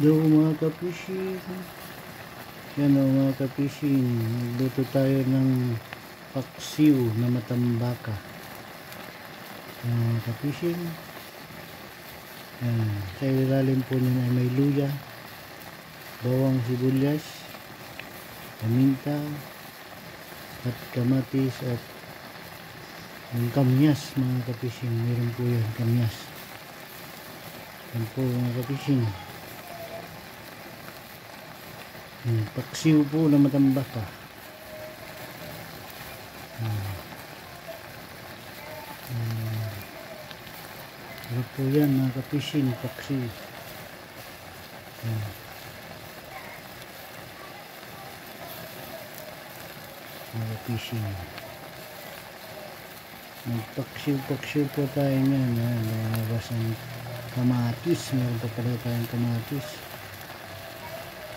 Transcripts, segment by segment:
Yo mga kapising, yan o mga kapising, nagluto tayo ng paksiw na matambaka. Yan mga kapising, yan, sa ilalim po niya ay may luya, bawang sibuyas, paminta, at kamatis at yung kamyas mga kapising, meron po yan kamyas. Yan po mga kapising. Paksiw po na matambaka. Ano po yan mga kapising, paksiw. Mga kapising. Magpaksiw-paksiw po tayo niyan. Nalabas ang kamatis. Meron pa pala tayong kamatis.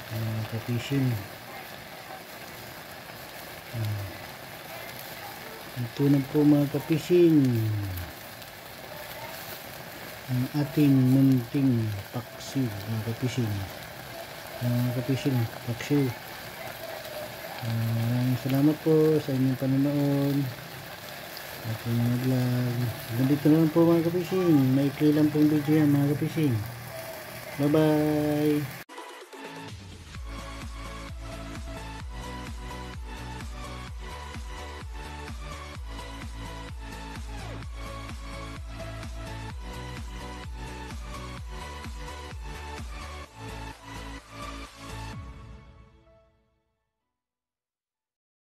Mga kapising. Ito na po mga kapising ang ating munting paksiw mga kapising. Mga kapising, paksiw. Maraming salamat po sa inyong panonood. Ating mga vlog. Ganito na lang po mga kapising. Maikli lang pong video yan mga kapising. Bye bye.